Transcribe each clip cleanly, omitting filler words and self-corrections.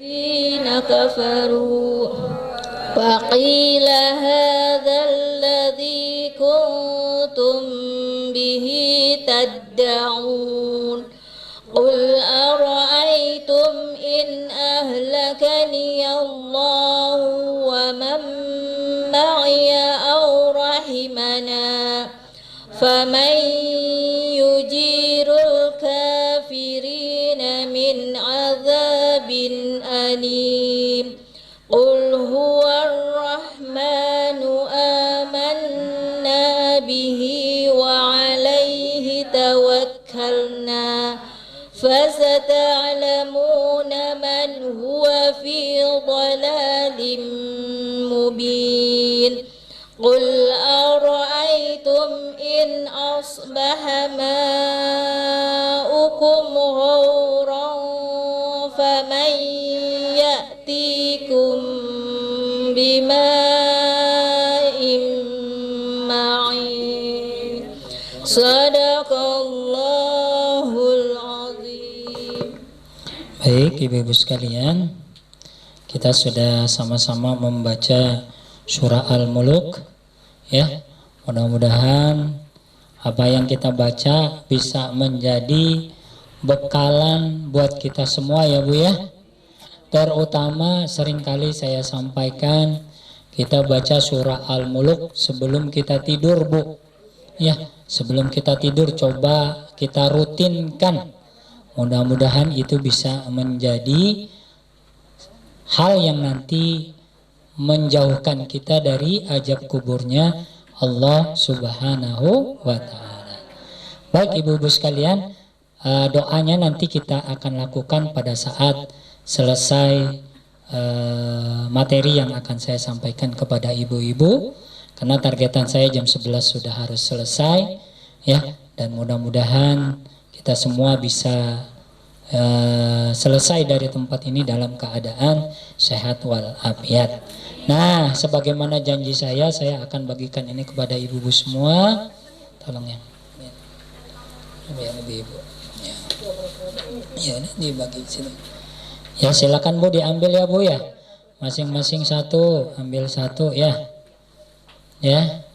الذين كفروا وقيل هذا الذي كنتم به تدعون قل أرأيتم إن أهلكني الله ومن معي أو رحمنا فمن يجير الكافرين من عذاب أليم قل هو الرحمن آمنا به وعليه توكلنا فستعلمون من هو في ضلال مبين قل أرأيتم إن أصبح ماؤكم غورا فمن يأتيكم بماء معين Sadaqallahul azim. Baik ibu-ibu sekalian, kita sudah sama-sama membaca surah Al-Muluk ya. Mudah-mudahan apa yang kita baca bisa menjadi bekalan buat kita semua ya Bu ya. Terutama seringkali saya sampaikan kita baca surah Al-Muluk sebelum kita tidur Bu. Ya, sebelum kita tidur coba kita rutinkan. Mudah-mudahan itu bisa menjadi hal yang nanti menjauhkan kita dari azab kuburnya Allah Subhanahu wa ta'ala. Baik ibu-ibu sekalian, doanya nanti kita akan lakukan pada saat selesai materi yang akan saya sampaikan kepada ibu-ibu, karena targetan saya jam 11 sudah harus selesai ya, dan mudah-mudahan kita semua bisa selesai dari tempat ini dalam keadaan sehat walafiat. Nah, sebagaimana janji saya akan bagikan ini kepada ibu-ibu semua. Tolong ya. Biar lebih ibu. Ya, ini dibagi sini. Ya, silakan Bu diambil ya Bu ya. Masing-masing satu, ambil satu ya. Ya.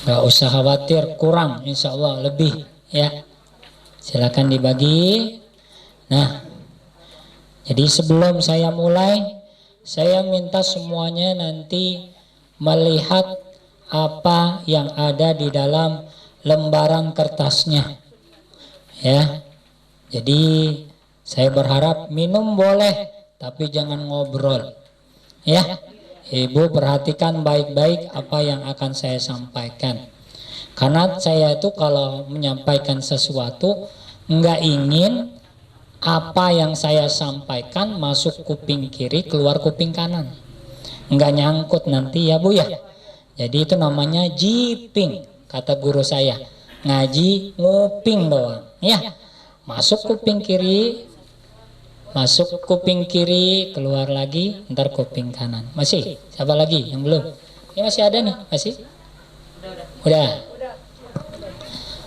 Gak usah khawatir kurang, insya Allah lebih ya. Silakan dibagi. Nah, jadi sebelum saya mulai, saya minta semuanya nanti melihat apa yang ada di dalam lembaran kertasnya ya. Jadi saya berharap minum boleh, tapi jangan ngobrol ya. Ibu perhatikan baik-baik apa yang akan saya sampaikan, karena saya itu kalau menyampaikan sesuatu nggak ingin apa yang saya sampaikan masuk kuping kiri keluar kuping kanan, nggak nyangkut nanti ya Bu ya. Jadi itu namanya jiping, kata guru saya, ngaji nguping doang ya. Masuk kuping kiri, masuk kuping kiri, keluar lagi, ntar kuping kanan. Masih? Siapa lagi yang belum? Ini masih ada nih, masih? Udah.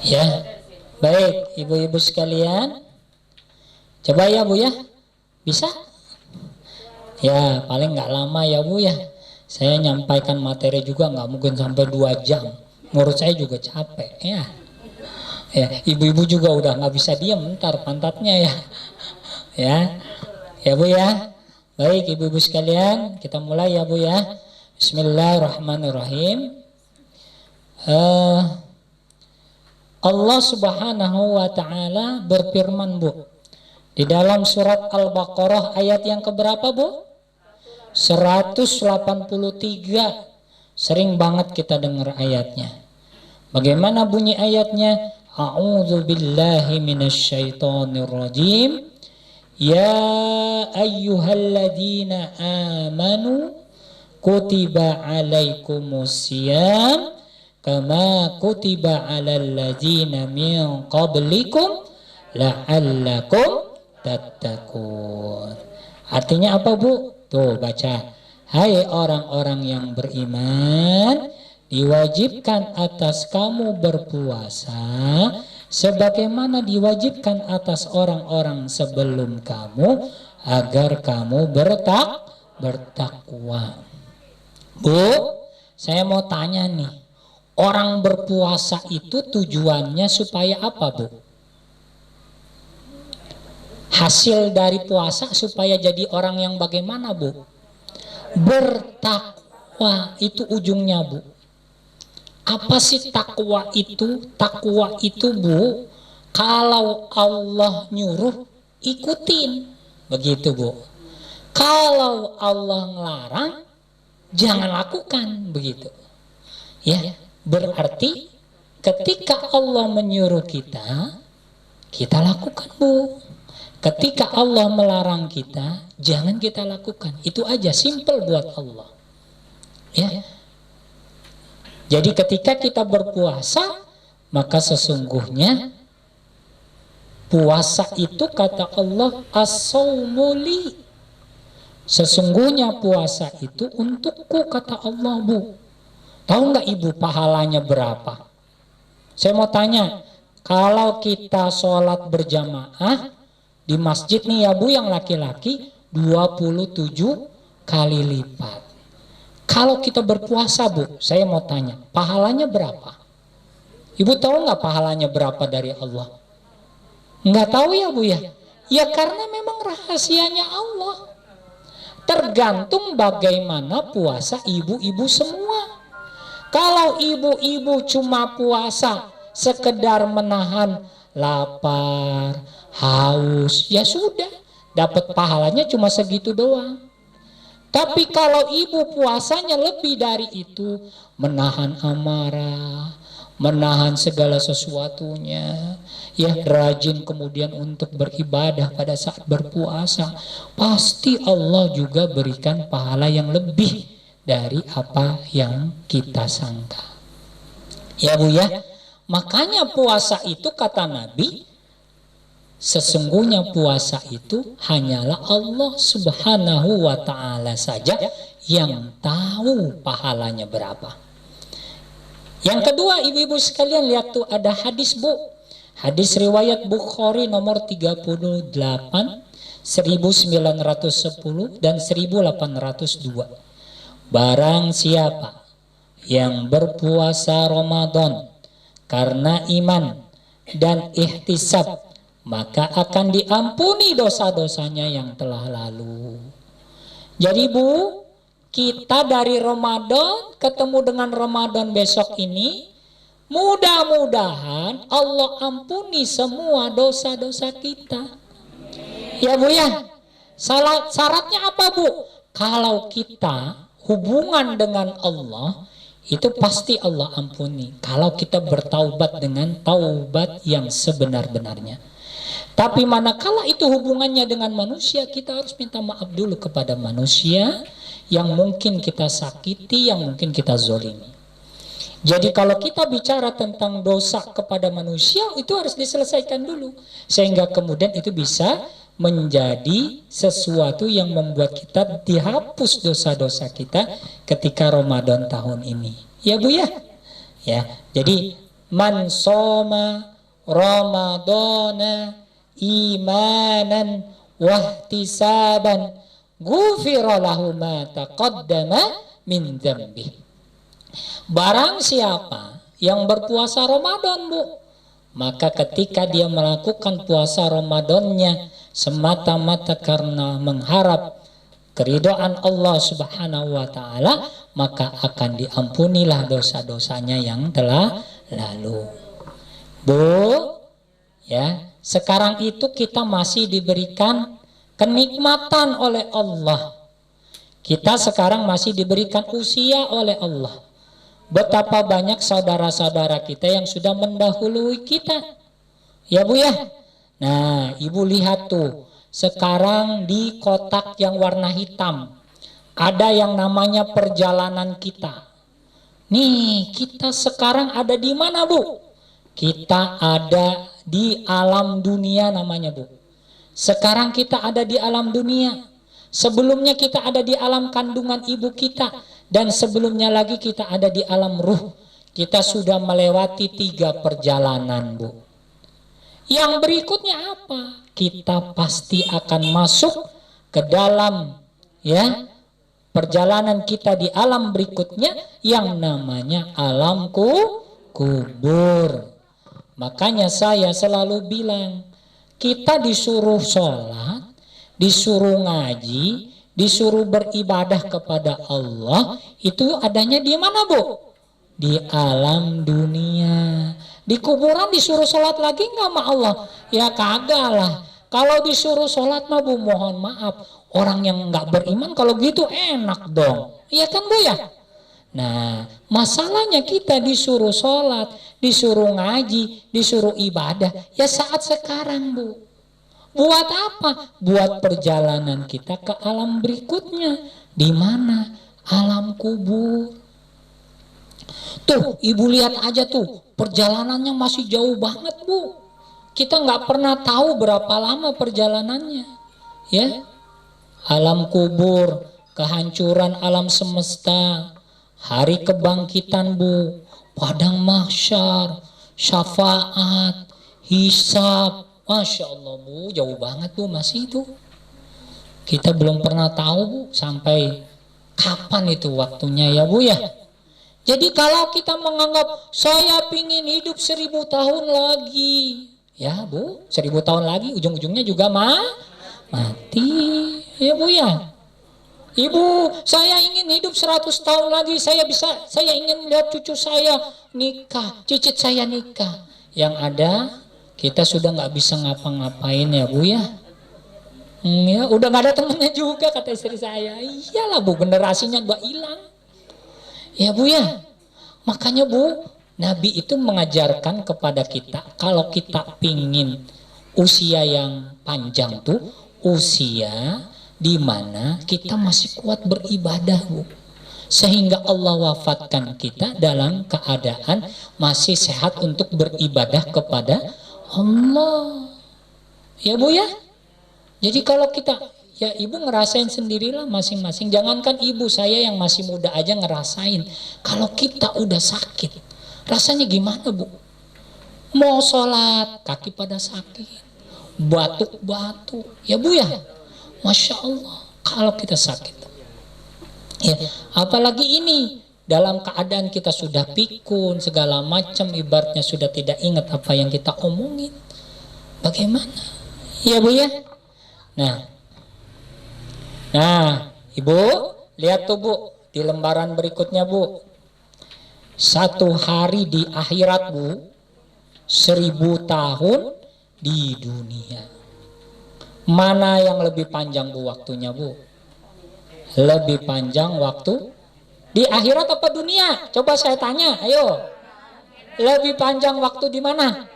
Ya. Baik, ibu-ibu sekalian. Coba ya Bu ya. Bisa? Ya, paling nggak lama ya Bu ya. Saya nyampaikan materi juga nggak mungkin sampai 2 jam. Menurut saya juga capek ya. Ya, ibu-ibu juga udah nggak bisa diam, ntar pantatnya ya. Ya Bu ya. Baik ibu-ibu sekalian, kita mulai ya Bu ya. Bismillahirrahmanirrahim. Allah Subhanahu wa ta'ala berfirman Bu di dalam surat Al-Baqarah ayat yang keberapa Bu? 183. Sering banget kita dengar ayatnya. Bagaimana bunyi ayatnya? A'udzu billahi minasyaitonir rajim. Ya ayyuhalladzina amanu kutiba alaikumusiyam kama kutiba alal ladzina min qablikum la'allakum tattaqun. Artinya apa Bu? Tuh baca. Hai orang-orang yang beriman, diwajibkan atas kamu berpuasa sebagaimana diwajibkan atas orang-orang sebelum kamu agar kamu bertakwa. Bu, saya mau tanya nih, orang berpuasa itu tujuannya supaya apa, Bu? Hasil dari puasa supaya jadi orang yang bagaimana, Bu? Bertakwa, itu ujungnya, Bu. Apa sih takwa itu? Takwa itu, Bu, kalau Allah nyuruh ikutin, begitu, Bu. Kalau Allah ngelarang jangan lakukan, begitu. Ya, berarti ketika Allah menyuruh kita, kita lakukan, Bu. Ketika Allah melarang kita, jangan kita lakukan. Itu aja, simple buat Allah. Ya. Jadi ketika kita berpuasa, maka sesungguhnya puasa itu kata Allah as-saumuli. Sesungguhnya puasa itu untukku kata Allah, Bu. Tahu nggak Ibu pahalanya berapa? Saya mau tanya, kalau kita sholat berjamaah di masjid nih ya Bu, yang laki-laki 27 kali lipat. Kalau kita berpuasa, Bu, saya mau tanya, pahalanya berapa? Ibu tahu nggak pahalanya berapa dari Allah? Nggak tahu ya, Bu ya? Ya karena memang rahasianya Allah. Tergantung bagaimana puasa ibu-ibu semua. Kalau ibu-ibu cuma puasa sekedar menahan lapar, haus, ya sudah, dapat pahalanya cuma segitu doang. Tapi kalau ibu puasanya lebih dari itu, menahan amarah, menahan segala sesuatunya, ya rajin kemudian untuk beribadah pada saat berpuasa, pasti Allah juga berikan pahala yang lebih dari apa yang kita sangka. Ya Bu ya, makanya puasa itu kata Nabi, sesungguhnya puasa itu hanyalah Allah Subhanahu wa ta'ala saja yang tahu pahalanya berapa. Yang kedua, ibu-ibu sekalian, lihat tuh ada hadis, Bu. Hadis riwayat Bukhari nomor 38, 1910 dan 1802. Barang siapa yang berpuasa Ramadan karena iman dan ihtisab, maka akan diampuni dosa-dosanya yang telah lalu. Jadi Bu, kita dari Ramadan ketemu dengan Ramadan besok ini, mudah-mudahan Allah ampuni semua dosa-dosa kita. Ya Bu ya, syaratnya apa Bu? Kalau kita hubungan dengan Allah, itu pasti Allah ampuni. Kalau kita bertaubat dengan taubat yang sebenar-benarnya. Tapi manakala itu hubungannya dengan manusia, kita harus minta maaf dulu kepada manusia yang mungkin kita sakiti, yang mungkin kita zolimi. Jadi kalau kita bicara tentang dosa kepada manusia, itu harus diselesaikan dulu. Sehingga kemudian itu bisa menjadi sesuatu yang membuat kita dihapus dosa-dosa kita ketika Ramadan tahun ini. Ya Bu ya? Ya, jadi man soma Ramadana imanan wahtisaban ghufira lahu ma taqaddama min dzambi. Barang siapa yang berpuasa Ramadan, Bu, maka ketika dia melakukan puasa Ramadannya semata-mata karena mengharap keridhaan Allah Subhanahu wa taala, maka akan diampunilah dosa-dosanya yang telah lalu. Bu, ya, sekarang itu kita masih diberikan kenikmatan oleh Allah. Kita sekarang masih diberikan usia oleh Allah. Betapa banyak saudara-saudara kita yang sudah mendahului kita. Ya Bu ya. Nah, Ibu lihat tuh, sekarang di kotak yang warna hitam ada yang namanya perjalanan kita. Nih, kita sekarang ada di mana, Bu? Kita ada di alam dunia namanya, Bu. Sekarang kita ada di alam dunia. Sebelumnya kita ada di alam kandungan ibu kita. Dan sebelumnya lagi kita ada di alam ruh. Kita sudah melewati 3 perjalanan, Bu. Yang berikutnya apa? Kita pasti akan masuk ke dalam ya perjalanan kita di alam berikutnya yang namanya alam kubur. Makanya saya selalu bilang, kita disuruh sholat, disuruh ngaji, disuruh beribadah kepada Allah, itu adanya di mana, Bu? Di alam dunia. Di kuburan disuruh sholat lagi nggak sama Allah? Ya kagak lah. Kalau disuruh sholat mah, Bu, mohon maaf, orang yang nggak beriman kalau gitu enak dong. Iya kan, Bu ya? Nah, masalahnya kita disuruh sholat, disuruh ngaji, disuruh ibadah, ya saat sekarang, Bu. Buat apa? Buat perjalanan kita ke alam berikutnya. Di mana? Alam kubur. Tuh, Ibu lihat aja tuh, perjalanannya masih jauh banget, Bu. Kita nggak pernah tahu berapa lama perjalanannya. Ya, alam kubur, kehancuran alam semesta, hari kebangkitan, Bu, padang mahsyar, syafaat, hisab. Masya Allah, Bu, jauh banget, Bu, masih itu. Kita belum pernah tahu, Bu, sampai kapan itu waktunya ya, Bu ya. Jadi kalau kita menganggap saya pingin hidup 1000 tahun lagi, ya, Bu, 1000 tahun lagi ujung-ujungnya juga mati, ya, Bu ya. Ibu, saya ingin hidup 100 tahun lagi, saya ingin lihat cucu saya nikah, cicit saya nikah. Yang ada kita sudah nggak bisa ngapa-ngapain ya, Bu ya. Ya udah nggak ada temennya juga, kata istri saya. Iyalah, Bu, generasinya gak hilang. Ya, Bu ya. Makanya, Bu, Nabi itu mengajarkan kepada kita, kalau kita pingin usia yang panjang tuh usia di mana kita masih kuat beribadah, Bu. Sehingga Allah wafatkan kita dalam keadaan masih sehat untuk beribadah kepada Allah. Ya, Bu ya. Jadi kalau kita, ya Ibu ngerasain sendirilah masing-masing. Jangankan Ibu, saya yang masih muda aja ngerasain. Kalau kita udah sakit, rasanya gimana, Bu? Mau sholat, kaki pada sakit, batuk-batuk. Ya, Bu ya. Masya Allah, kalau kita sakit. Ya, apalagi ini dalam keadaan kita sudah pikun segala macam, ibaratnya sudah tidak ingat apa yang kita omongin. Bagaimana? Ya, Bu ya. Nah, Ibu lihat tuh, Bu, di lembaran berikutnya, Bu. 1 hari di akhirat, Bu, 1000 tahun di dunia. Mana yang lebih panjang, Bu, waktunya, Bu? Lebih panjang waktu di akhirat apa dunia? Coba saya tanya, ayo. Lebih panjang waktu di mana?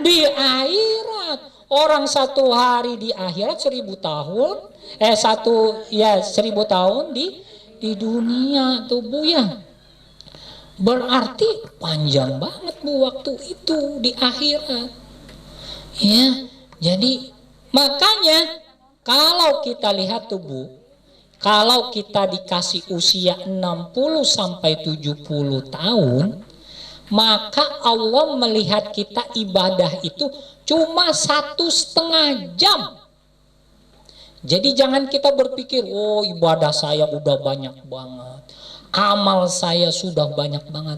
Di akhirat. Orang 1 hari di akhirat 1000 tahun, 1000 tahun di dunia tuh, Bu ya. Berarti panjang banget, Bu, waktu itu di akhirat. Ya, jadi makanya kalau kita lihat tuh, Bu, kalau kita dikasih usia 60 sampai 70 tahun, maka Allah melihat kita ibadah itu cuma 1,5 jam. Jadi jangan kita berpikir, oh ibadah saya udah banyak banget, amal saya sudah banyak banget.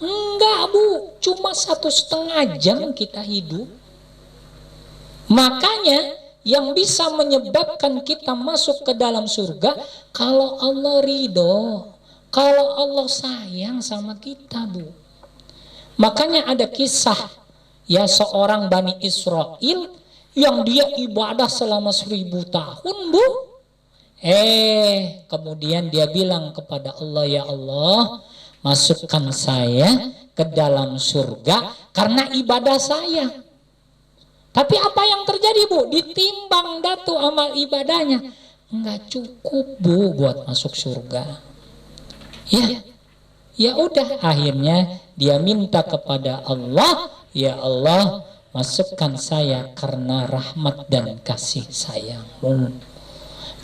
Enggak, Bu, cuma 1,5 jam kita hidup. Makanya yang bisa menyebabkan kita masuk ke dalam surga, kalau Allah ridho, kalau Allah sayang sama kita, Bu. Makanya ada kisah, ya, seorang Bani Israel yang dia ibadah selama 1000 tahun, Bu. Kemudian dia bilang kepada Allah, ya Allah, masukkan saya ke dalam surga karena ibadah saya. Tapi apa yang terjadi, Bu? Ditimbang datu amal ibadahnya, enggak cukup, Bu, buat masuk surga. Ya udah, akhirnya dia minta kepada Allah, ya Allah, masukkan saya karena rahmat dan kasih sayang-Mu.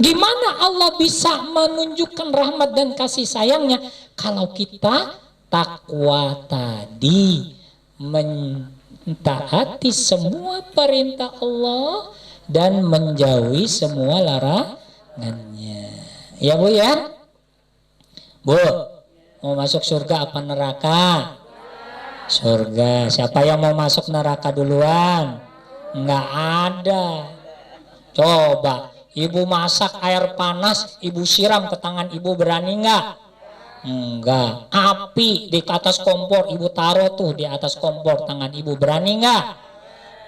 Gimana Allah bisa menunjukkan rahmat dan kasih sayangnya? Kalau kita takwa tadi, taati semua perintah Allah dan menjauhi semua larangannya. Ya Bu ya? Bu, mau masuk surga apa neraka? Surga. Siapa yang mau masuk neraka duluan? Nggak ada. Coba, ibu masak air panas, ibu siram ke tangan ibu, berani nggak? Enggak. Api di atas kompor, ibu taruh tuh di atas kompor, tangan ibu, berani nggak?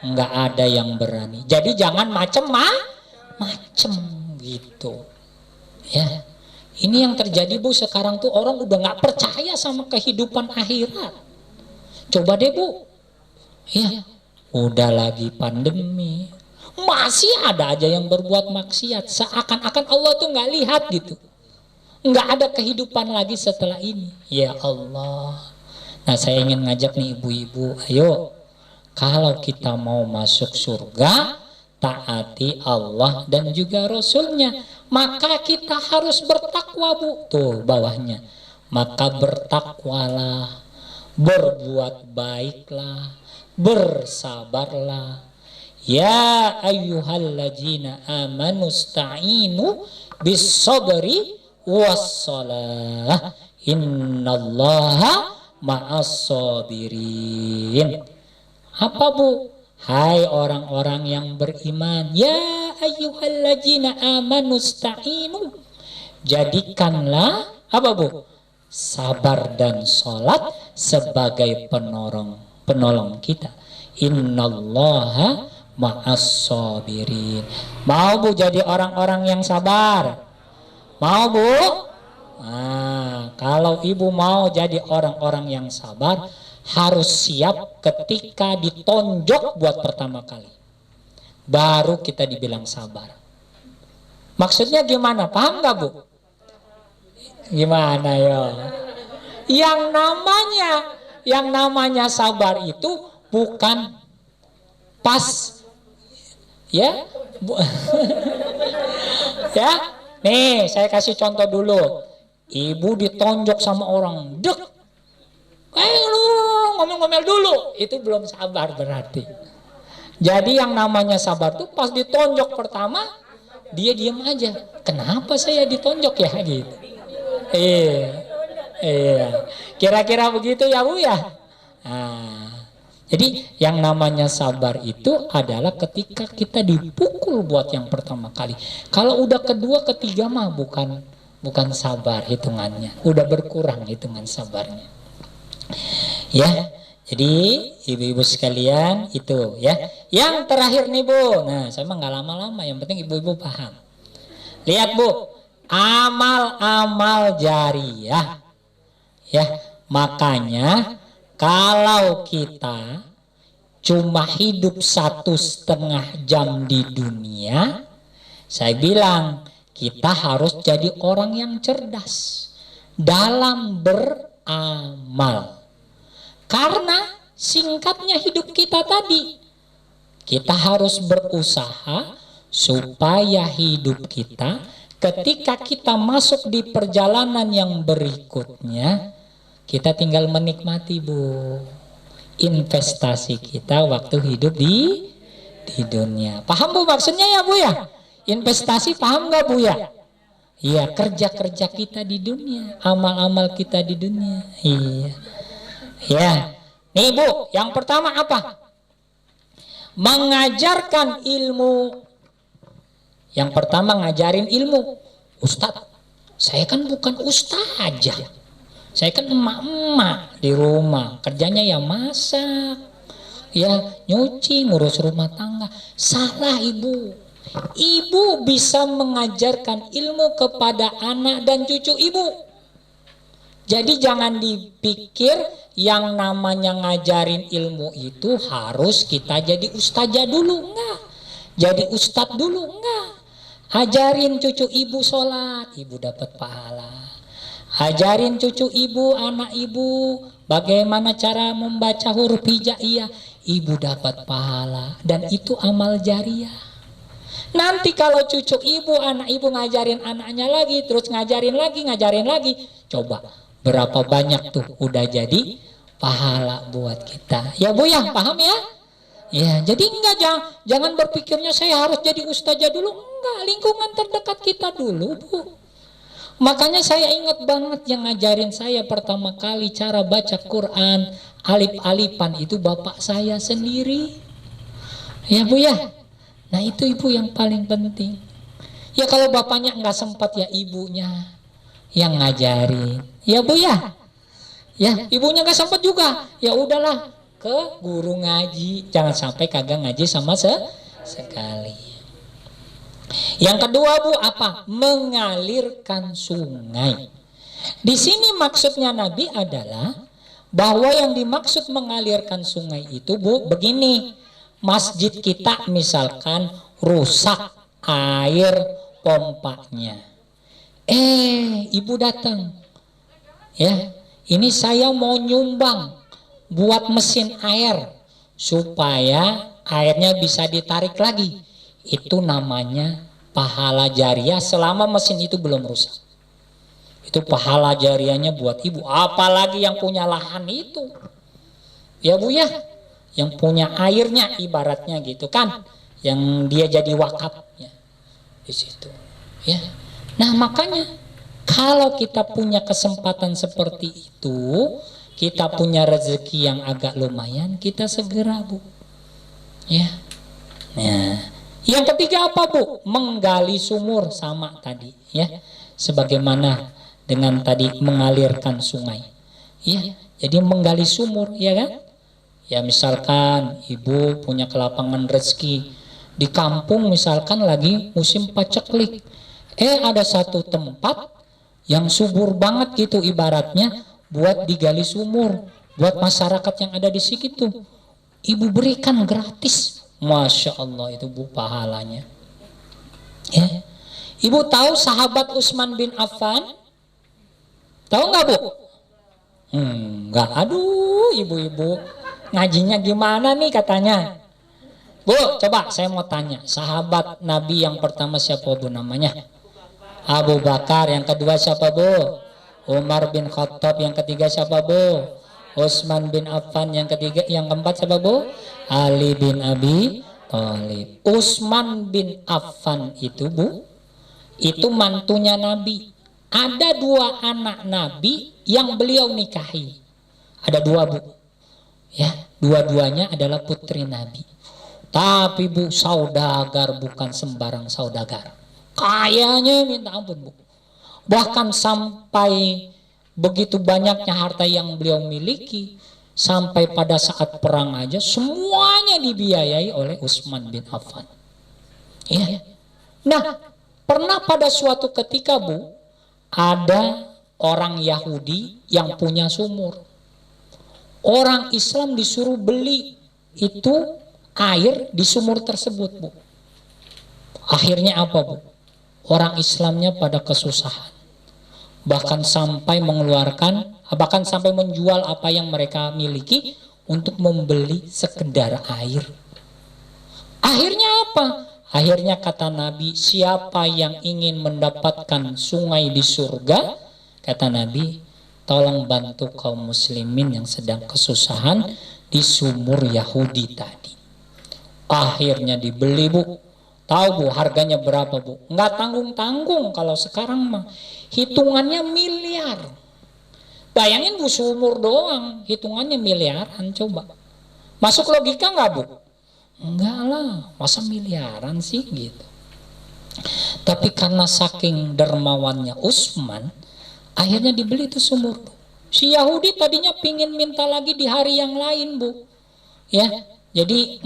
Enggak ada yang berani. Jadi jangan macem gitu. Ya, ini yang terjadi Bu, sekarang tuh orang udah nggak percaya sama kehidupan akhirat. Coba deh Bu, ya, udah lagi pandemi, masih ada aja yang berbuat maksiat, seakan-akan Allah tuh nggak lihat gitu. Nggak ada kehidupan lagi setelah ini. Ya Allah. Nah, saya ingin ngajak nih ibu-ibu, ayo, kalau kita mau masuk surga, taati Allah dan juga Rasulnya, maka kita harus bertakwa Bu. Tuh bawahnya, maka bertakwalah, berbuat baiklah, bersabarlah. Ya ayyuhalladzina amanu sta'inu bis sabri wassalah innallaha ma'as sabirin. Apa Bu? Hai orang-orang yang beriman, ya ayyuhalladzina amanu sta'inu, jadikanlah apa Bu? Sabar dan sholat sebagai penolong kita. Innallaha ma'as sabirin. Mau Bu jadi orang-orang yang sabar? Mau Bu? Nah, kalau ibu mau jadi orang-orang yang sabar, harus siap ketika ditonjok buat pertama kali. Baru kita dibilang sabar. Maksudnya gimana? Paham gak Bu? Gimana ya? Yang namanya sabar itu bukan pas, ya? Ya? Nih, saya kasih contoh dulu. Ibu ditonjok sama orang, dek, lu ngomel-ngomel dulu, itu belum sabar berarti. Jadi yang namanya sabar tuh pas ditonjok pertama, dia diam aja. Kenapa saya ditonjok ya gitu? Iya. Kira-kira begitu ya Bu ya. Nah, jadi yang namanya sabar itu adalah ketika kita dipukul buat yang pertama kali. Kalau udah kedua, ketiga mah bukan sabar hitungannya. Udah berkurang hitungan sabarnya. Ya, jadi ibu-ibu sekalian itu ya. Yang terakhir nih Bu. Nah, saya mah nggak lama-lama. Yang penting ibu-ibu paham. Lihat Bu, amal-amal jariyah. Ya, makanya kalau kita cuma hidup 1,5 jam di dunia, saya bilang kita harus jadi orang yang cerdas dalam beramal. Karena singkatnya hidup kita tadi, kita harus berusaha supaya hidup kita ketika kita masuk di perjalanan yang berikutnya, kita tinggal menikmati Bu investasi kita waktu hidup di dunia. Paham Bu maksudnya ya Bu ya? Investasi paham gak Bu ya? Iya, kerja-kerja kita di dunia, amal-amal kita di dunia. Iya. Ya. Nih Bu, yang pertama apa? Mengajarkan ilmu. Yang pertama ngajarin ilmu. Ustadz, saya kan bukan ustadz aja. Saya kan emak-emak di rumah, kerjanya ya masak, ya nyuci, ngurus rumah tangga. Salah Ibu. Ibu bisa mengajarkan ilmu kepada anak dan cucu Ibu. Jadi jangan dipikir yang namanya ngajarin ilmu itu harus kita jadi ustazah dulu, enggak. Jadi ustadz dulu, enggak. Ajarin cucu Ibu sholat, Ibu dapat pahala. Ajarin cucu Ibu, anak Ibu, bagaimana cara membaca huruf hijaiyah, Ibu dapat pahala. Dan itu amal jariyah. Nanti kalau cucu Ibu, anak Ibu ngajarin anaknya lagi, terus ngajarin lagi, coba berapa banyak tuh udah jadi pahala buat kita. Ya Bu ya, paham ya? Ya, jadi jangan berpikirnya saya harus jadi ustazah dulu. Enggak, lingkungan terdekat kita dulu, Bu. Makanya saya ingat banget yang ngajarin saya pertama kali cara baca Quran, alif-alifan itu bapak saya sendiri. Ya Bu ya. Nah itu ibu yang paling penting. Ya kalau bapaknya nggak sempat ya ibunya yang ngajarin. Ya Bu ya. Ya ibunya nggak sempat juga. Ya udahlah ke guru ngaji. Jangan sampai kagak ngaji sama sekali. Yang kedua Bu apa? Mengalirkan sungai. Di sini maksudnya Nabi adalah bahwa yang dimaksud mengalirkan sungai itu Bu begini. Masjid kita misalkan rusak air pompanya. Ibu datang. Ya, ini saya mau nyumbang buat mesin air supaya airnya bisa ditarik lagi. Itu namanya pahala jariah selama mesin itu belum rusak. Itu pahala jariahnya buat ibu. Apalagi yang punya lahan itu. Ya Bu ya. Yang punya airnya ibaratnya gitu kan, yang dia jadi wakafnya di situ ya. Nah makanya kalau kita punya kesempatan seperti itu, kita punya rezeki yang agak lumayan, kita segera Bu ya. Nah yang ketiga apa Bu? Menggali sumur sama tadi ya, sebagaimana dengan tadi mengalirkan sungai ya. Jadi menggali sumur ya kan. Ya misalkan ibu punya kelapangan rezeki di kampung, misalkan lagi musim paceklik, ada satu tempat yang subur banget gitu ibaratnya buat digali sumur buat masyarakat yang ada di situ, ibu berikan gratis. Masya Allah itu Bu pahalanya ya. Ibu tahu sahabat Utsman bin Affan? Tahu nggak Bu? Nggak. Aduh ibu-ibu ngajinya gimana nih katanya. Bu, coba saya mau tanya, sahabat Nabi yang pertama siapa Bu namanya? Abu Bakar. Yang kedua siapa Bu? Umar bin Khattab. Yang ketiga siapa Bu? Utsman bin Affan. Yang ketiga, yang keempat siapa Bu? Ali bin Abi Thalib. Utsman bin Affan itu Bu, itu mantunya Nabi. Ada dua anak Nabi yang beliau nikahi. Ada dua Bu. Ya, dua-duanya adalah putri Nabi. Tapi Bu, saudagar bukan sembarang saudagar. Kayanya minta ampun Bu. Bahkan sampai begitu banyaknya harta yang beliau miliki, sampai pada saat perang aja semuanya dibiayai oleh Utsman bin Affan. Ya. Nah, pernah pada suatu ketika Bu, ada orang Yahudi yang punya sumur. Orang Islam disuruh beli itu air di sumur tersebut Bu. Akhirnya apa Bu? Orang Islamnya pada kesusahan. Bahkan sampai bahkan sampai menjual apa yang mereka miliki untuk membeli sekedar air. Akhirnya apa? Akhirnya kata Nabi, siapa yang ingin mendapatkan sungai di surga, kata Nabi, tolong bantu kaum muslimin yang sedang kesusahan di sumur Yahudi tadi. Akhirnya dibeli Bu. Tahu Bu harganya berapa Bu? Nggak tanggung-tanggung, kalau sekarang mah hitungannya miliar. Bayangin Bu, sumur doang hitungannya miliaran, coba. Masuk logika nggak Bu? Enggak lah, masa miliaran sih gitu. Tapi karena saking dermawannya Utsman, akhirnya dibeli itu sumur. Si Yahudi tadinya pingin minta lagi di hari yang lain Bu. Ya, jadi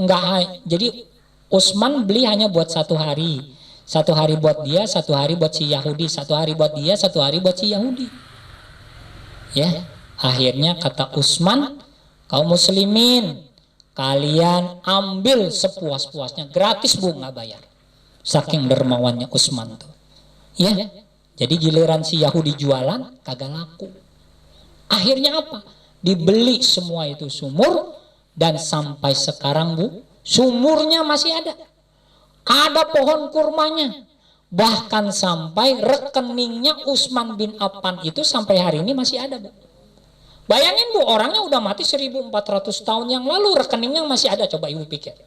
Utsman beli hanya buat 1 hari. 1 hari buat dia, 1 hari buat si Yahudi, 1 hari buat dia, 1 hari buat si Yahudi. Ya, akhirnya kata Utsman, kaum muslimin, kalian ambil sepuas-puasnya, gratis Bu, nggak bayar. Saking dermawannya Utsman tuh. Ya, jadi giliran si Yahudi jualan kagak laku. Akhirnya apa? Dibeli semua itu sumur, dan sampai sekarang Bu, sumurnya masih ada. Ada pohon kurmanya. Bahkan sampai rekeningnya Utsman bin Affan itu sampai hari ini masih ada Bu. Bayangin Bu, orangnya udah mati 1400 tahun yang lalu, rekeningnya masih ada, coba Ibu pikir.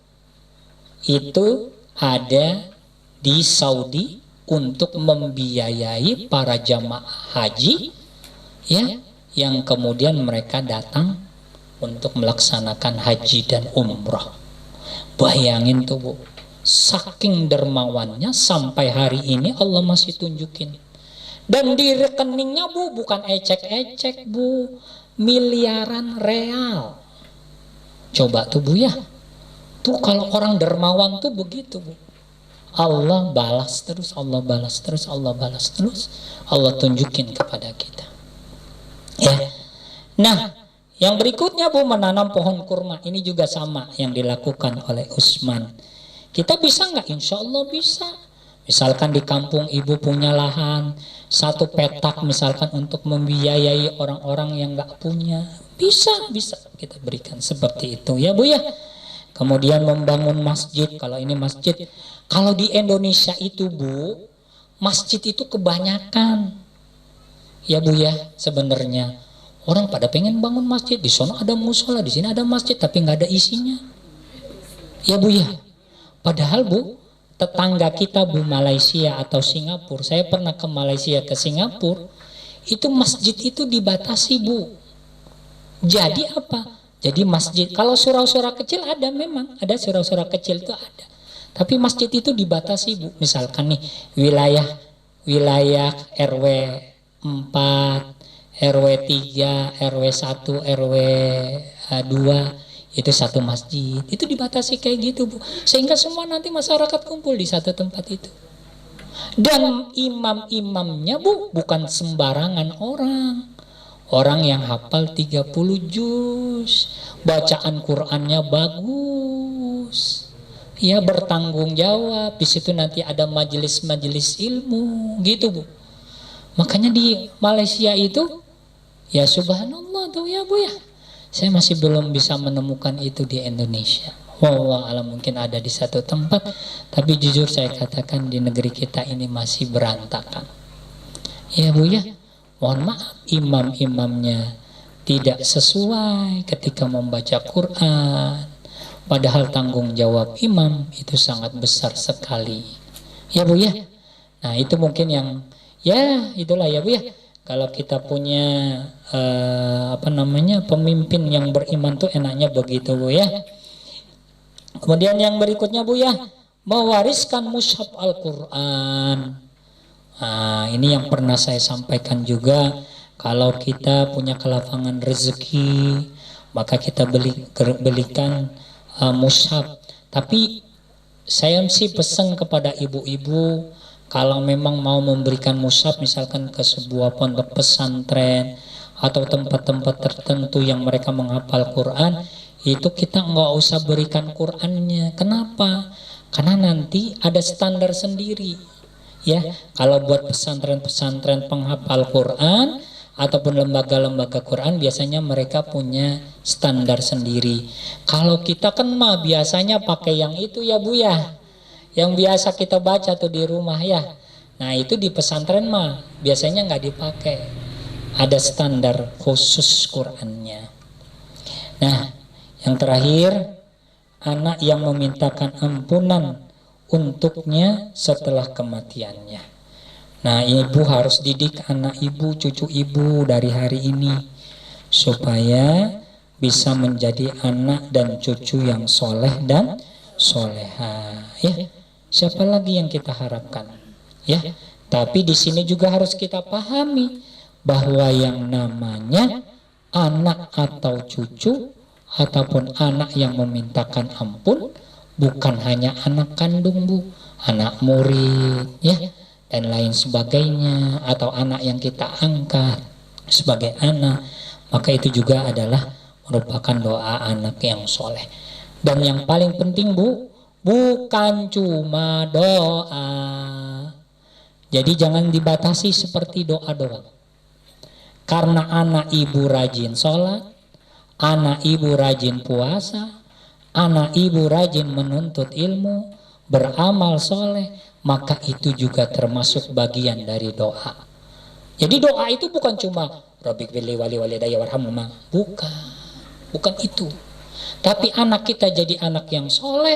Itu ada di Saudi untuk membiayai para jamaah haji ya, yang kemudian mereka datang untuk melaksanakan haji dan umrah. Bayangin tuh Bu, saking dermawannya sampai hari ini Allah masih tunjukin. Dan di rekeningnya Bu, bukan ecek-ecek Bu, miliaran real. Coba tuh Bu ya, tuh kalau orang dermawan tuh begitu Bu. Allah balas terus, Allah balas terus, Allah balas terus, Allah tunjukin kepada kita. Ya. Nah, yang berikutnya Bu, menanam pohon kurma. Ini juga sama yang dilakukan oleh Utsman. Kita bisa nggak? Insya Allah bisa. Misalkan di kampung Ibu punya lahan, satu petak misalkan untuk membiayai orang-orang yang nggak punya, bisa kita berikan seperti itu ya Bu ya. Kemudian membangun masjid, kalau ini masjid, kalau di Indonesia itu Bu, masjid itu kebanyakan ya Bu ya. Sebenarnya orang pada pengen bangun masjid, di sana ada musola, di sini ada masjid, tapi nggak ada isinya ya Bu ya. Padahal Bu, tetangga kita Bu, Malaysia atau Singapura, saya pernah ke Malaysia ke Singapura, itu masjid itu dibatasi Bu. Jadi apa? Jadi masjid, kalau surau-surau kecil ada, memang ada surau-surau kecil itu ada, tapi masjid itu dibatasi Bu. Misalkan nih wilayah RW 4, RW 3, RW 1, RW 2 itu satu masjid, itu dibatasi kayak gitu Bu, sehingga semua nanti masyarakat kumpul di satu tempat itu. Dan imam-imamnya Bu, bukan sembarangan orang yang hafal 30 juz, bacaan Qur'annya bagus ya, bertanggung jawab. Di situ nanti ada majelis-majelis ilmu gitu Bu. Makanya di Malaysia itu ya subhanallah tuh ya Bu ya, saya masih belum bisa menemukan itu di Indonesia. Wallahu alam, mungkin ada di satu tempat, tapi jujur saya katakan di negeri kita ini masih berantakan. Ya Bu ya, mohon maaf imam-imamnya tidak sesuai ketika membaca Quran. Padahal tanggung jawab imam itu sangat besar sekali. Ya Bu ya. Nah itu mungkin yang ya itulah ya Bu ya. Kalau kita punya pemimpin yang beriman tuh enaknya begitu Bu ya. Kemudian yang berikutnya Bu ya, mewariskan mushaf Al-Quran. Nah, ini yang pernah saya sampaikan juga. Kalau kita punya kelapangan rezeki, maka kita belikan mushaf. Tapi saya sih pesan kepada ibu-ibu, kalau memang mau memberikan mushaf misalkan ke sebuah pondok pesantren atau tempat-tempat tertentu yang mereka menghafal Quran, itu kita nggak usah berikan Qurannya. Kenapa? Karena nanti ada standar sendiri ya. Kalau buat pesantren-pesantren penghafal Quran ataupun lembaga-lembaga Quran, biasanya mereka punya standar sendiri. Kalau kita kan mah biasanya pakai yang itu ya Bu ya, yang biasa kita baca tuh di rumah ya. Nah itu di pesantren mah biasanya nggak dipakai, ada standar khusus Qurannya. Nah yang terakhir, anak yang memintakan ampunan untuknya setelah kematiannya. Nah ibu harus didik anak ibu, cucu ibu dari hari ini supaya bisa menjadi anak dan cucu yang soleh dan soleha ya. Siapa lagi yang kita harapkan ya? Tapi di sini juga harus kita pahami bahwa yang namanya anak atau cucu ataupun anak yang memintakan ampun bukan hanya anak kandung Bu, anak murid ya dan lain sebagainya, atau anak yang kita angkat sebagai anak, maka itu juga adalah merupakan doa anak yang soleh. Dan yang paling penting Bu, bukan cuma doa. Jadi jangan dibatasi seperti doa doang. Karena anak ibu rajin sholat, anak ibu rajin puasa, anak ibu rajin menuntut ilmu, beramal soleh, maka itu juga termasuk bagian dari doa. Jadi doa itu bukan cuma Rabbighfirli wa liwalidayya warhamhuma. Bukan itu. Tapi anak kita jadi anak yang soleh,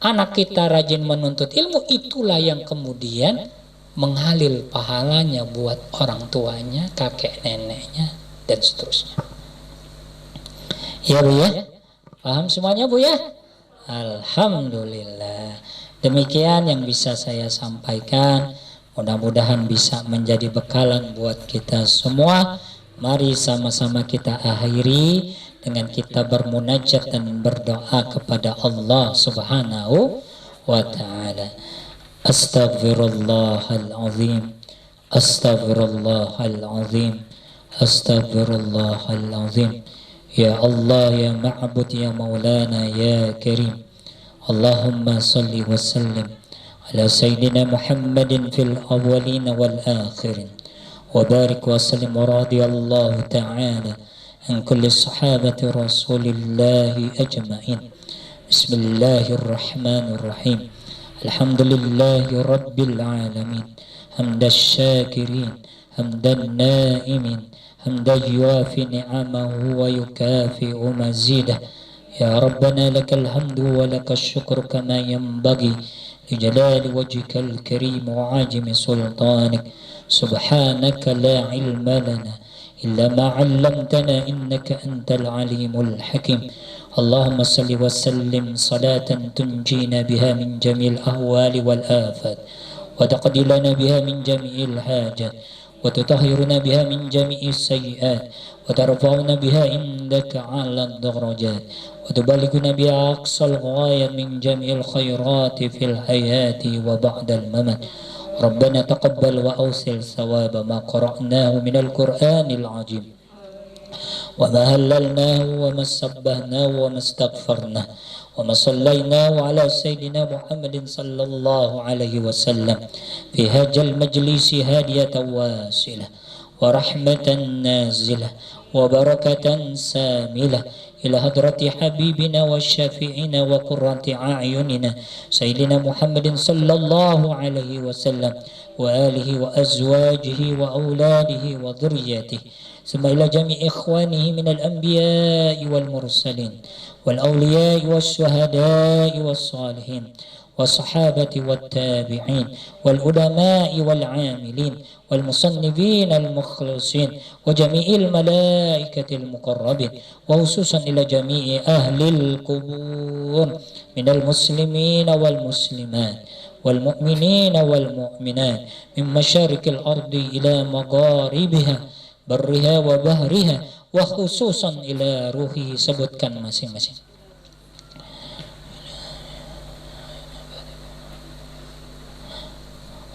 anak kita rajin menuntut ilmu, itulah yang kemudian mengalir pahalanya buat orang tuanya, kakek neneknya, dan seterusnya. Ya Bu ya, paham semuanya Bu ya? Alhamdulillah. Demikian yang bisa saya sampaikan. Mudah-mudahan bisa menjadi bekalan buat kita semua. Mari sama-sama kita akhiri dengan kita bermunajat dan berdoa kepada Allah Subhanahu wa ta'ala. Astaghfirullahalazim. Astaghfirullahalazim. Astaghfirullahalazim. Ya Allah, ya Ma'bud, ya Maulana, ya Karim. Allahumma salli wa sallim ala Sayyidina Muhammadin fil awwalin wal akhirin. Wa barik wa sallim wa radiyallahu ta'ala an kulli sahabati Rasulillahi ajma'in. Bismillahirrahmanirrahim. Alhamdulillahi rabbil alamin. Hamdan syakirin, hamdan naimin, hamdan yuafi ni'amahu wa yukafi'u mazidah. Ya Rabbana lakal hamdu wa lakal syukru kama yanbaghi li jalali wajhikal karim wa ajimi sultanik. Subhanaka la ilma lana illa ma 'allamtana innaka antal alimul hakim. Allahumma salli wa sallim salatan tunjina biha min jamil ahwali wal afat wa taqdi lana biha min jami'il hajat wa tutahhiruna biha min jami'is sayyi'at wa tarfa'una biha indaka 'ala ad-darajat wa tuballighuna biha aqsal ghayat min jami'il khairati fil hayati wa ba'dal mamat. Rabbana taqabbal wa awsil thawaba ma qara'nahu minal Qur'anil 'azim wa ma hallalnahu wa ma sabbahnahu wa ma astaghfarnahu wa ma sallaynahu ala sayyidina Muhammadin sallallahu alaihi wasallam fi hadzal majlisi hadiyatan wasilah wa rahmatan nazilah wa barakatan samilah ila hadrati habibina wa syafi'ina wa qurrati a'yunina sayyidina Muhammadin sallallahu alaihi wasallam wa alihi wa azwajihi wa auladihi wa dhurriyyatihi thumma ila jami' ikhwanihi minal anbiya'i wal mursalin wal awliya'i was syuhada'i was salihin والصحابة والتابعين والعلماء والعاملين والمصنفين المخلصين وجميع الملائكة المقربين وخصوصا إلى جميع أهل القبور من المسلمين والمسلمات والمؤمنين والمؤمنات من مشارق الأرض إلى مغاربها برها وبحرها وخصوصا إلى روحه. Sebutkan masing-masing.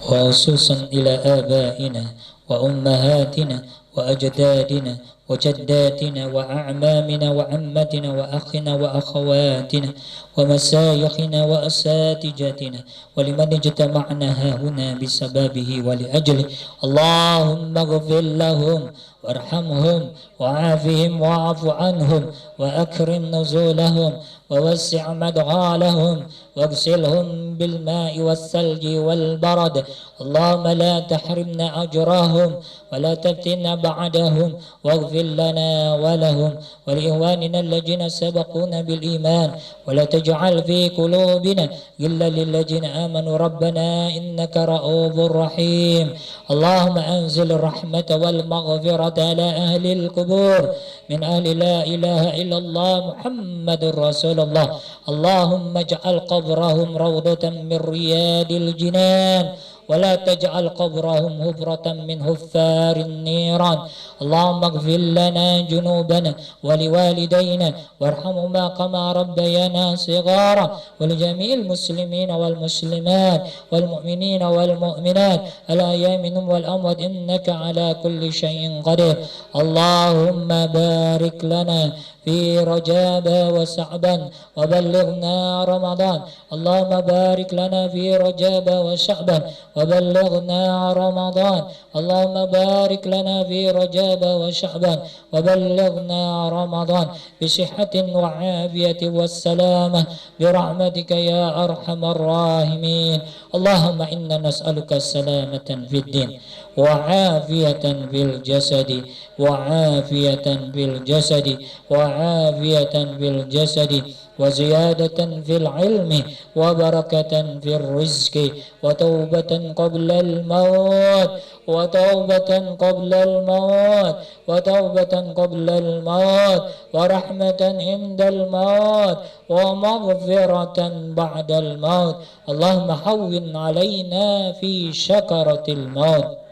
وخصوصا إلى آبائنا وأمهاتنا وأجدادنا وجداتنا وأعمامنا وعمتنا وأخنا وأخواتنا ومشايخنا وأساتذتنا ولمن اجتمعنا هنا بسببه ولأجله. اللهم اغفر لهم وارحمهم وعافهم واعف عنهم وأكرم نزولهم ووسع مدخلهم واغسلهم بالماء والثلج والبرد. اللهم لا تحرمنا أجرهم ولا تفتنا بعدهم واغفر لنا ولهم ولإخواننا الذين سبقونا بالإيمان ولا تجعل في قلوبنا غلا للذين آمنوا ربنا إنك رؤوف رحيم. اللهم أنزل الرحمة والمغفرة على أهل القبور من أهل لا إله إلا الله محمد رسول الله. اللهم اجعل قبرهم روضة من رياض الجنان ولا تجعل قبرهم حفرة من حفار النيران. اللهم اغفر لنا جنوبنا ولوالدينا وارحمهما كما ربيانا صغارا ولجميع المسلمين والمسلمات والمؤمنين والمؤمنات الأحياء منهم والأموات إنك على كل شيء قدير. اللهم بارك لنا في رجب وشعبان وبلغنا رمضان اللهم بارك لنا في رجب وشعبان وبلغنا رمضان اللهم بارك لنا في رجب وشعبان وبلغنا رمضان بصحة وعافية والسلامة برحمتك يا أرحم الراحمين. اللهم إنا نسألك السلامة في الدين وعافية في الجسد وعافية في الجسد وعافية في الجسد وزيادة في العلم وبركة في الرزق وتوبة قبل الموت وتوبة قبل الموت وتوبة قبل الموت ورحمة عند الموت ومغفرة بعد الموت. اللهم هون علينا في شكرة الموت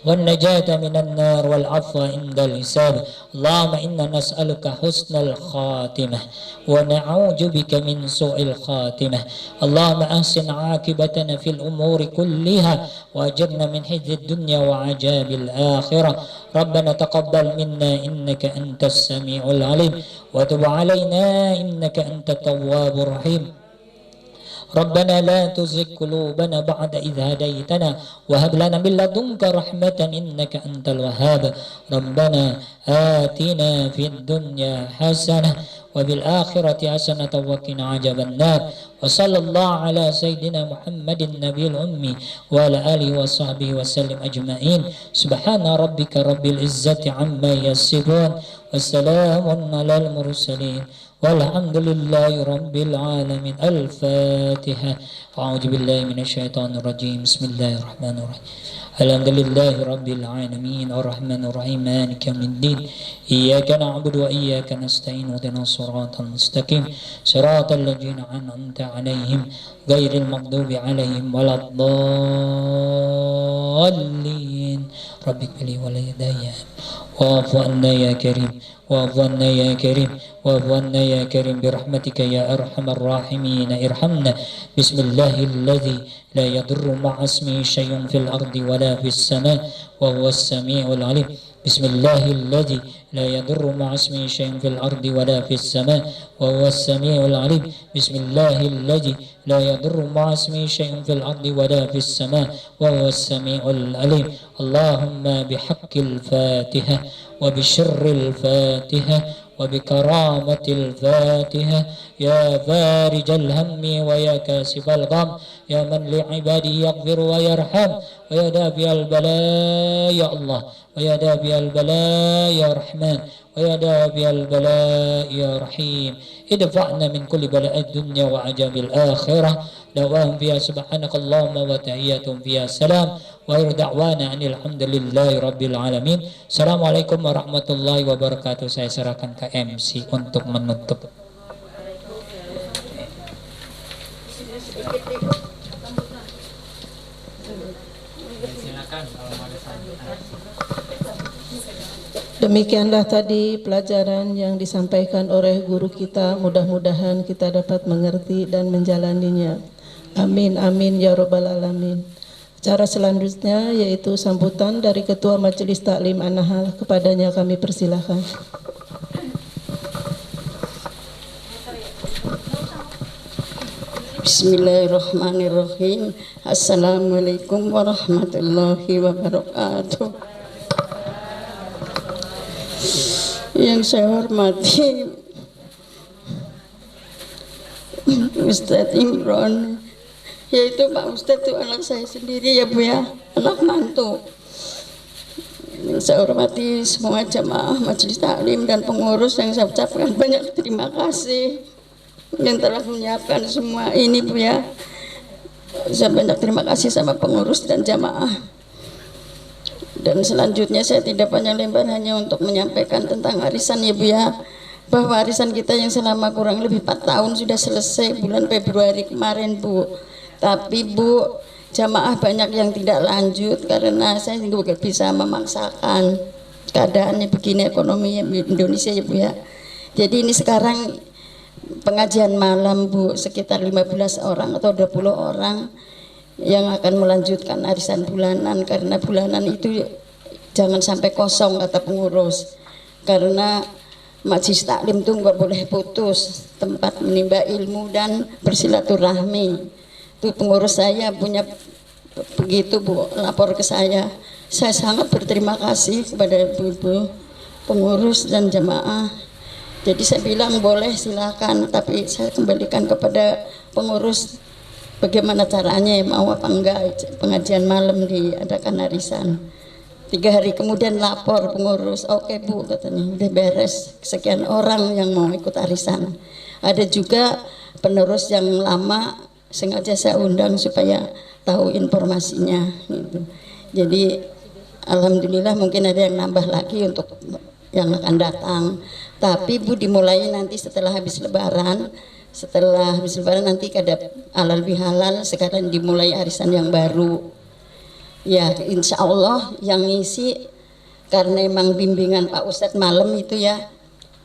والنجاة من النار والعفو عند الحساب. اللهم إنا نسألك حسن الخاتمة ونعوذ بك من سوء الخاتمة. اللهم أحسن عاقبتنا في الأمور كلها وأجرنا من خزي الدنيا وعذاب الآخرة. ربنا تقبل منا إنك أنت السميع العليم وتب علينا إنك أنت التواب الرحيم. ربنا لا تزغ قلوبنا بعد إذ هديتنا وهب لنا من لدنك رحمة إنك أنت الوهاب. ربنا آتنا في الدنيا حسنة وفي الآخرة حسنة وقنا عذاب النار. وصلى الله على سيدنا محمد النبي الأمي وعلى آله وصحبه وسلم أجمعين. سبحان ربك رب العزة عما يصفون وسلام على المرسلين والحمد لله رب العالمين. الفاتحة. أعوذ بالله من الشيطان الرجيم. بسم الله الرحمن الرحيم. الحمد لله رب العالمين الرحمن الرحيم مالك يوم الدين إياك نعبد وإياك نستعين اهدنا الصراط المستقيم صراط الذين أنعمت عليهم غير المغضوب عليهم ولا الضالين. رب اغفر لي ولوالدي واعف عنا يا كريم واعف عنا يا كريم واعف عنا يا كريم برحمتك يا أرحم الراحمين. ارحمنا. بسم الله الذي لا يضر مع اسمه شيء في الأرض ولا في السماء وهو السميع العليم. بسم الله الذي لا يضر مع اسمه شيء في الأرض ولا في السماء وهو السميع العليم. بسم الله الذي لا يضر مع اسمه شيء في الأرض ولا في السماء وهو السميع العليم. اللهم بحق الفاتحة وبشر الفاتحة وبكرامة الفاتحة يا فارج الهم ويا كاشف الغم يا من لعباده يغفر ويرحم ويا دافع البلاء يا الله ويا دافع البلاء يا رحمن ويا دافع البلاء يا رحيم. ادفعنا من كل بلاء الدنيا وعذاب الآخرة. دعواهم فيها سبحانك اللهم وتحياتهم فيها سلام وآخر دعوانا أن الحمد لله رب العالمين. Assalamualaikum warahmatullahi wabarakatuh. Saya serahkan ke MC untuk menutup. Demikianlah tadi pelajaran yang disampaikan oleh guru kita. Mudah-mudahan kita dapat mengerti dan menjalaninya. Amin amin ya rabbal alamin. Acara selanjutnya yaitu sambutan dari Ketua Majelis Taklim An-Nahl. Kepadanya kami persilahkan. Bismillahirrahmanirrahim. Assalamualaikum warahmatullahi wabarakatuh. Yang saya hormati Ustadz Imron, yaitu Pak Ustadz itu anak saya sendiri ya Bu ya, anak mantu. Yang saya hormati semua jamaah majelis taklim dan pengurus, yang saya ucapkan banyak terima kasih yang telah menyiapkan semua ini Bu ya. Saya banyak terima kasih sama pengurus dan jamaah. Dan selanjutnya saya tidak panjang lebar, hanya untuk menyampaikan tentang arisan ya Bu ya, bahwa arisan kita yang selama kurang lebih 4 tahun sudah selesai bulan Februari kemarin Bu. Tapi Bu, jamaah banyak yang tidak lanjut karena saya juga bisa memaksakan, keadaannya begini ekonomi Indonesia ya Bu ya. Jadi ini sekarang pengajian malam Bu, sekitar 15 orang atau 20 orang yang akan melanjutkan arisan bulanan, karena bulanan itu jangan sampai kosong kata pengurus, karena Majelis taklim tuh nggak boleh putus, tempat menimba ilmu dan bersilaturahmi. Itu pengurus saya punya begitu Bu, lapor ke saya. Saya sangat berterima kasih kepada ibu-ibu pengurus dan jamaah. Jadi saya bilang boleh silakan, tapi saya kembalikan kepada pengurus bagaimana caranya, mau apa enggak pengajian malam diadakan arisan. 3 hari kemudian lapor pengurus, oke Bu katanya, udah beres, sekian orang yang mau ikut arisan. Ada juga penerus yang lama sengaja saya undang supaya tahu informasinya gitu. Jadi alhamdulillah mungkin ada yang nambah lagi untuk yang akan datang. Tapi Bu dimulai nanti setelah habis lebaran. Setelah habis lebaran nanti kada halal bihalal, sekarang dimulai arisan yang baru. Ya insya Allah yang ngisi, karena emang bimbingan Pak Ustadz malam itu ya,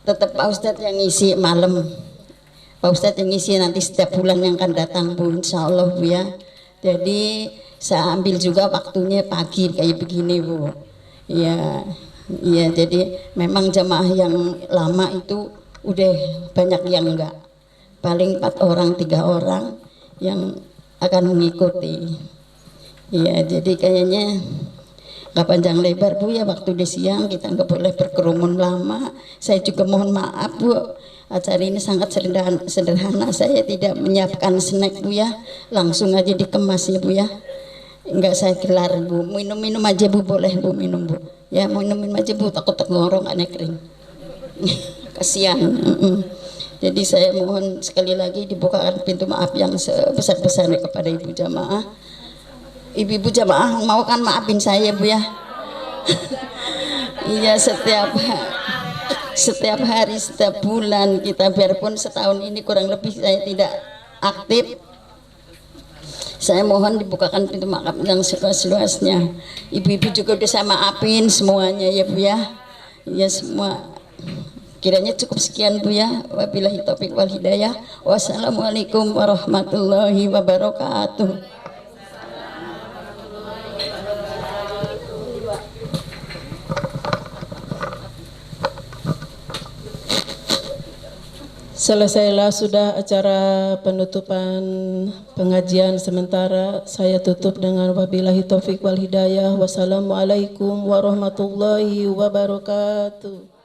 tetap Pak Ustadz yang ngisi malam. Pak Ustadz yang ngisi nanti setiap bulan yang akan datang Bu, insya Allah Bu ya. Jadi saya ambil juga waktunya pagi kayak begini Bu. Ya, iya jadi memang jamaah yang lama itu udah banyak yang enggak. Paling 4 orang 3 orang yang akan mengikuti. Iya, jadi kayaknya nggak panjang lebar Bu ya, waktu di siang kita nggak boleh berkerumun lama. Saya juga mohon maaf Bu, acara ini sangat sederhana. Saya tidak menyiapkan snack Bu ya, langsung aja dikemas ya Bu ya. Enggak saya gelar Bu, minum-minum aja Bu, boleh Bu minum Bu. Ya mau minum aja Bu, takut tenggorokannya kering. Kasihan. Jadi saya mohon sekali lagi dibukakan pintu maaf yang sebesar-besarnya kepada ibu jamaah. Ibu-ibu jamaah mau kan maafin saya Bu ya. Iya setiap hari, setiap bulan kita, biarpun setahun ini kurang lebih saya tidak aktif, saya mohon dibukakan pintu maaf yang seluas-luasnya. Ibu-ibu juga udah saya maafin semuanya ya Bu ya. Ya semua. Kiranya cukup sekian Bu ya. Wabillahi taufiq wal hidayah. Wassalamualaikum warahmatullahi wabarakatuh. Selesailah sudah acara penutupan pengajian sementara. Saya tutup dengan wabillahi taufiq wal hidayah. Wassalamualaikum warahmatullahi wabarakatuh.